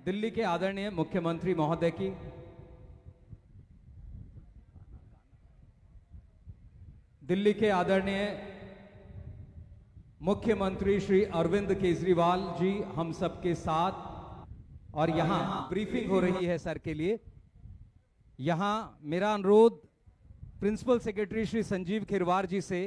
दिल्ली के आदरणीय मुख्यमंत्री महोदय की, दिल्ली के आदरणीय मुख्यमंत्री श्री अरविंद केजरीवाल जी हम सब के साथ, और यहां ब्रीफिंग हो रही है सर के लिए। यहां मेरा अनुरोध प्रिंसिपल सेक्रेटरी श्री संजीव खिरवार जी से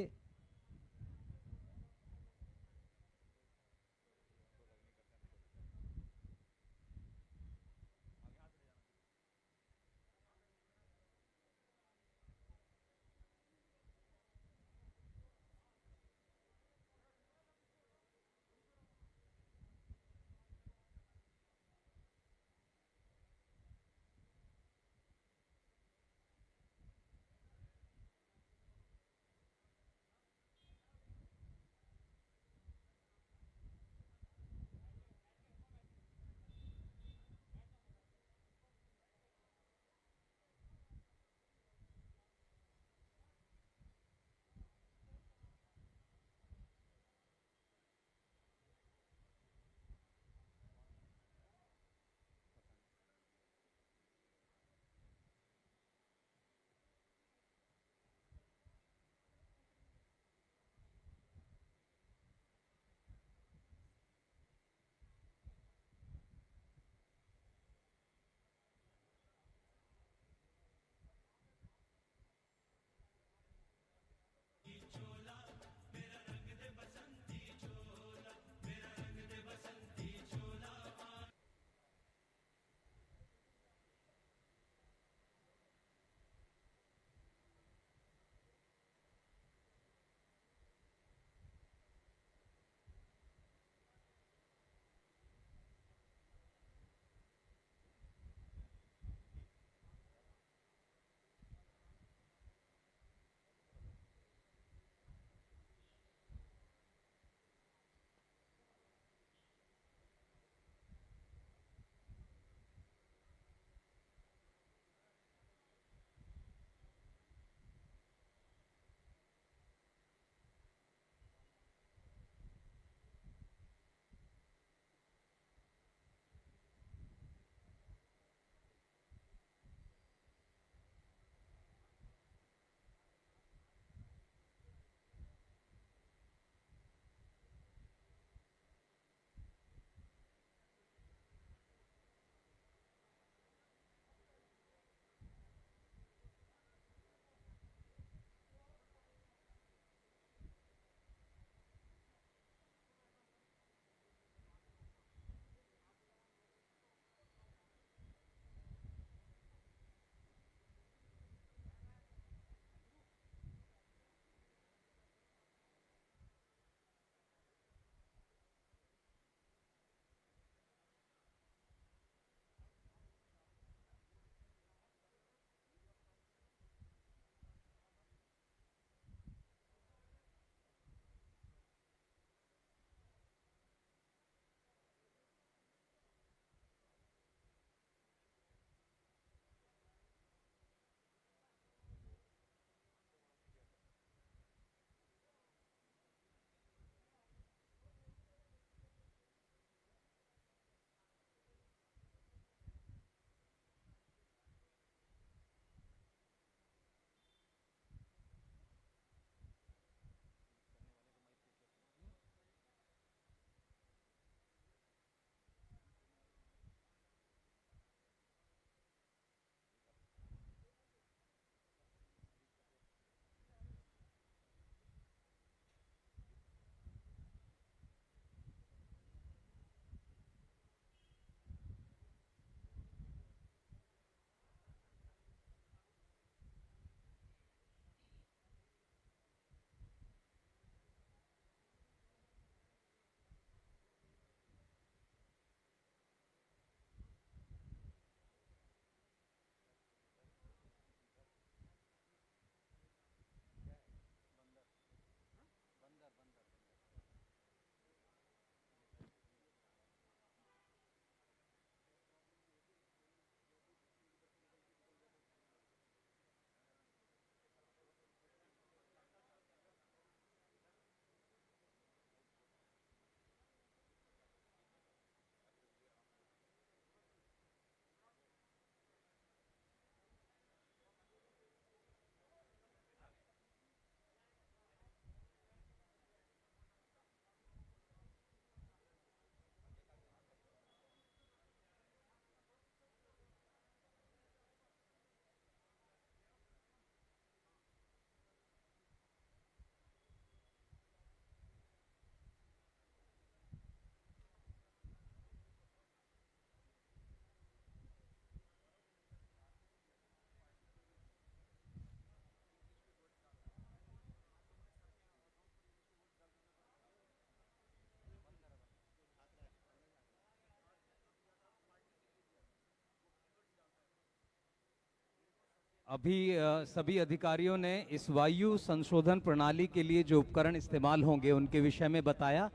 अभी सभी अधिकारियों ने इस वायु संशोधन प्रणाली के लिए जो उपकरण इस्तेमाल होंगे उनके विषय में बताया।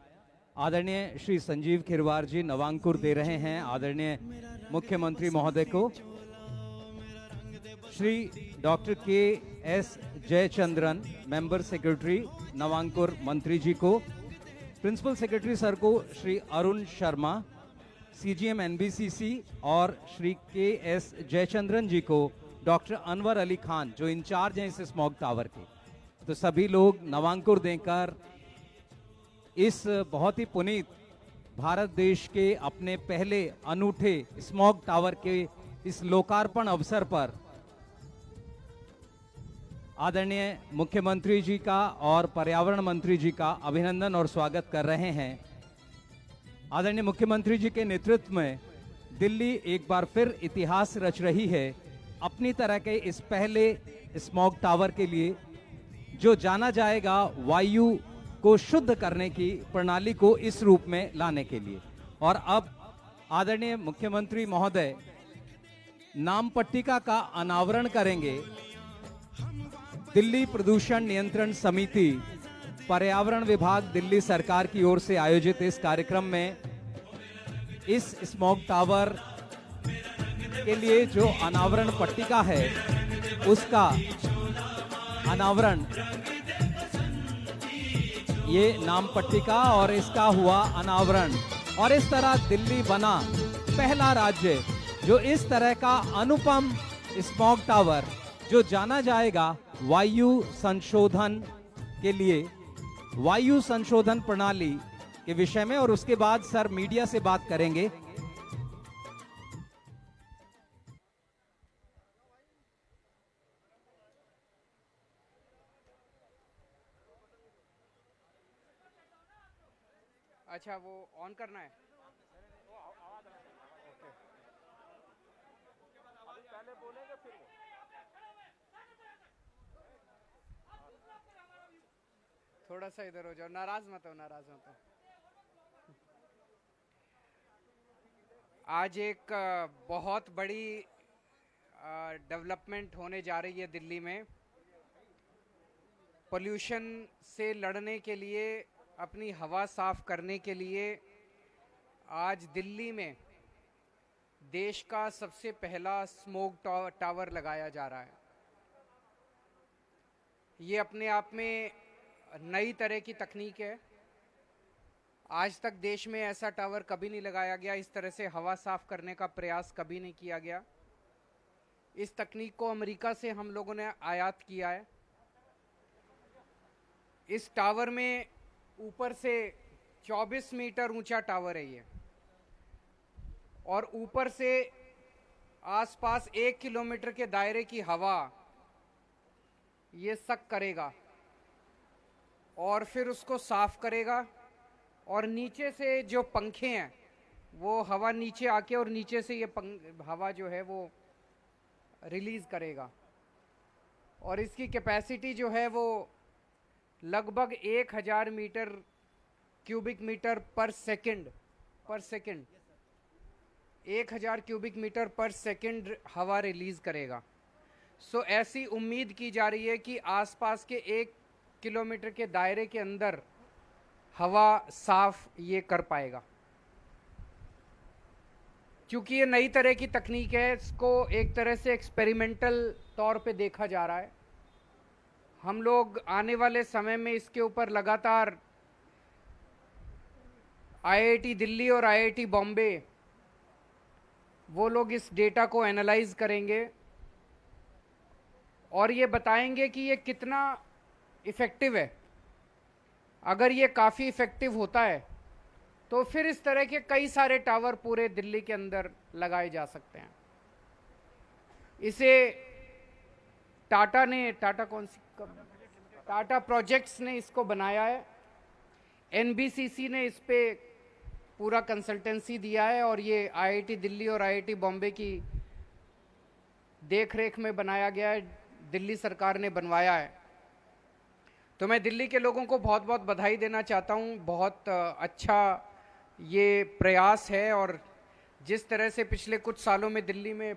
आदरणीय श्री संजीव खिरवार जी नवांकुर दे रहे हैं आदरणीय मुख्यमंत्री महोदय को। श्री डॉक्टर के एस जयचंद्रन मेंबर सेक्रेटरी नवांकुर मंत्री जी को, प्रिंसिपल सेक्रेटरी सर को श्री अरुण शर्मा, सीजीएम एनबीसीसी और श्री के एस जयचंद्रन जी को डॉक्टर अनवर अली खान जो इंचार्ज हैं इस स्मॉग टावर के। तो सभी लोग नवांकुर देकर इस बहुत ही पुनीत भारत देश के अपने पहले अनूठे स्मॉग टावर के इस लोकार्पण अवसर पर आदरणीय मुख्यमंत्री जी का और पर्यावरण मंत्री जी का अभिनंदन और स्वागत कर रहे हैं। आदरणीय मुख्यमंत्री जी के नेतृत्व में दिल्ली एक बार फिर इतिहास रच रही है अपनी तरह के इस पहले स्मॉग टावर के लिए, जो जाना जाएगा वायु को शुद्ध करने की प्रणाली को इस रूप में लाने के लिए। और अब आदरणीय मुख्यमंत्री महोदय नाम पट्टिका का अनावरण करेंगे। दिल्ली प्रदूषण नियंत्रण समिति, पर्यावरण विभाग दिल्ली सरकार की ओर से आयोजित इस कार्यक्रम में इस स्मॉग टावर के लिए जो अनावरण पट्टिका है उसका अनावरण, ये नाम पट्टिका और इसका हुआ अनावरण। और इस तरह दिल्ली बना पहला राज्य जो इस तरह का अनुपम स्मॉग टावर, जो जाना जाएगा वायु संशोधन के लिए, वायु संशोधन प्रणाली के विषय में। और उसके बाद सर मीडिया से बात करेंगे। अच्छा, वो ऑन करना है। पहले बोलेंगे फिर वो। थोड़ा सा इधर हो जाओ, नाराज मत हो, नाराज मत हो। आज एक बहुत बड़ी डेवलपमेंट होने जा रही है दिल्ली में। पोल्यूशन से लड़ने के लिए, अपनी हवा साफ करने के लिए आज दिल्ली में देश का सबसे पहला स्मॉग टावर लगाया जा रहा है। ये अपने आप में नई तरह की तकनीक है। आज तक देश में ऐसा टावर कभी नहीं लगाया गया, इस तरह से हवा साफ करने का प्रयास कभी नहीं किया गया। इस तकनीक को अमेरिका से हम लोगों ने आयात किया है। इस टावर में ऊपर से 24 मीटर ऊंचा टावर है ये, और ऊपर से आसपास 1 किलोमीटर के दायरे की हवा ये सक करेगा और फिर उसको साफ करेगा। और नीचे से जो पंखे हैं वो हवा नीचे आके और नीचे से ये हवा जो है वो रिलीज करेगा। और इसकी कैपेसिटी जो है वो लगभग 1000 मीटर क्यूबिक मीटर पर सेकंड 1000 क्यूबिक मीटर पर सेकंड हवा रिलीज करेगा। सो ऐसी उम्मीद की जा रही है कि आसपास के 1 किलोमीटर के दायरे के अंदर हवा साफ ये कर पाएगा। क्योंकि ये नई तरह की तकनीक है, इसको एक तरह से एक्सपेरिमेंटल तौर पे देखा जा रहा है। हम लोग आने वाले समय में इसके ऊपर लगातार आईआईटी दिल्ली और आईआईटी बॉम्बे वो लोग इस डेटा को एनालाइज करेंगे और ये बताएंगे कि ये कितना इफ़ेक्टिव है। अगर ये काफ़ी इफ़ेक्टिव होता है तो फिर इस तरह के कई सारे टावर पूरे दिल्ली के अंदर लगाए जा सकते हैं। इसे टाटा प्रोजेक्ट्स ने इसको बनाया है। एनबीसीसी ने इस पे पूरा कंसल्टेंसी दिया है और ये आईआईटी दिल्ली और आईआईटी बॉम्बे की देखरेख में बनाया गया है, दिल्ली सरकार ने बनवाया है। तो मैं दिल्ली के लोगों को बहुत बहुत बधाई देना चाहता हूँ। बहुत अच्छा ये प्रयास है और जिस तरह से पिछले कुछ सालों में दिल्ली में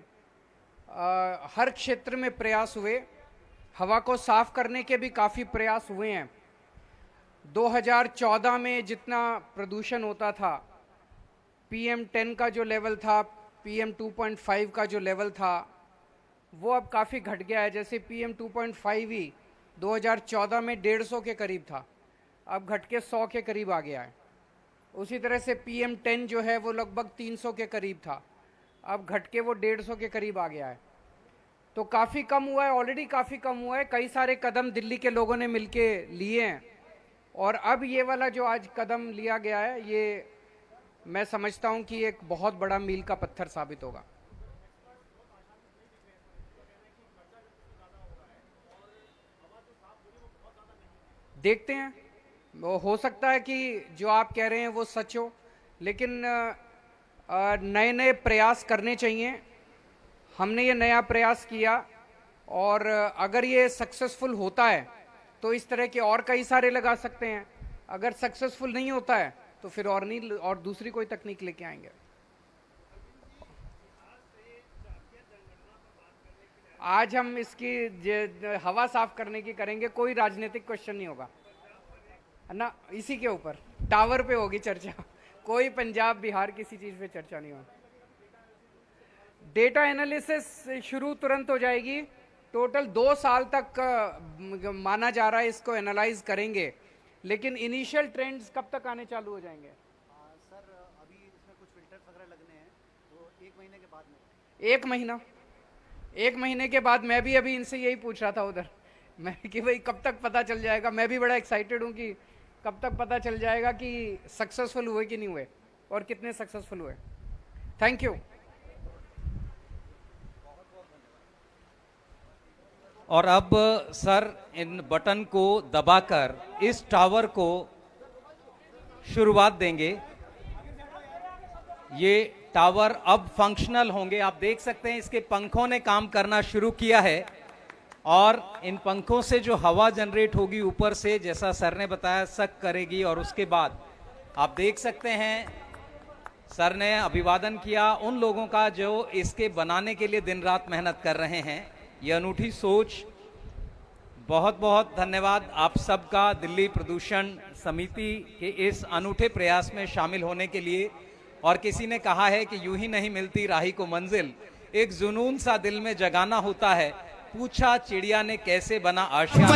हर क्षेत्र में प्रयास हुए, हवा को साफ करने के भी काफ़ी प्रयास हुए हैं। 2014 में जितना प्रदूषण होता था, PM10 का जो लेवल था, PM2.5 का जो लेवल था, वो अब काफ़ी घट गया है। जैसे PM2.5 ही 2014 में 150 के करीब था, अब घट के 100 के करीब आ गया है। उसी तरह से PM10 जो है वो लगभग 300 के करीब था, अब घट के वो 150 के करीब आ गया है। तो काफ़ी कम हुआ है, ऑलरेडी काफ़ी कम हुआ है। कई सारे कदम दिल्ली के लोगों ने मिलके लिए हैं, और अब ये वाला जो आज कदम लिया गया है, ये मैं समझता हूँ कि एक बहुत बड़ा मील का पत्थर साबित होगा। देखते हैं, वो हो सकता है कि जो आप कह रहे हैं वो सच हो, लेकिन नए नए प्रयास करने चाहिए। हमने ये नया प्रयास किया, और अगर ये सक्सेसफुल होता है तो इस तरह के और कई सारे लगा सकते हैं। अगर सक्सेसफुल नहीं होता है तो फिर और नहीं, और दूसरी कोई तकनीक लेके आएंगे। आज हम इसकी हवा साफ करने की करेंगे, कोई राजनीतिक क्वेश्चन नहीं होगा ना, इसी के ऊपर टावर पे होगी चर्चा। कोई पंजाब बिहार किसी चीज पे चर्चा नहीं होगी। डेटा एनालिसिस शुरू तुरंत हो जाएगी। टोटल 2 साल तक माना जा रहा है इसको एनालाइज करेंगे, लेकिन इनिशियल ट्रेंड्स कब तक आने चालू हो जाएंगे? सर अभी इसमें कुछ फिल्टर्स वगैरह लगने हैं, तो 1 महीने के बाद में। 1 महीना? 1 महीने के बाद? मैं भी अभी इनसे यही पूछ रहा था उधर, मैं कि भाई कब तक पता चल जाएगा। मैं भी बड़ा एक्साइटेड हूँ कि कब तक पता चल जाएगा कि सक्सेसफुल हुए कि नहीं हुए, और कितने सक्सेसफुल हुए। Thank you. और अब सर इन बटन को दबाकर इस टावर को शुरुआत देंगे। ये टावर अब फंक्शनल होंगे। आप देख सकते हैं इसके पंखों ने काम करना शुरू किया है, और इन पंखों से जो हवा जनरेट होगी ऊपर से, जैसा सर ने बताया, सक करेगी। और उसके बाद आप देख सकते हैं सर ने अभिवादन किया उन लोगों का जो इसके बनाने के लिए दिन रात मेहनत कर रहे हैं। ये अनूठी सोच, बहुत बहुत धन्यवाद आप सबका दिल्ली प्रदूषण समिति के इस अनूठे प्रयास में शामिल होने के लिए। और किसी ने कहा है कि यूं ही नहीं मिलती राही को मंजिल, एक जुनून सा दिल में जगाना होता है। पूछा चिड़िया ने कैसे बना आशियाना।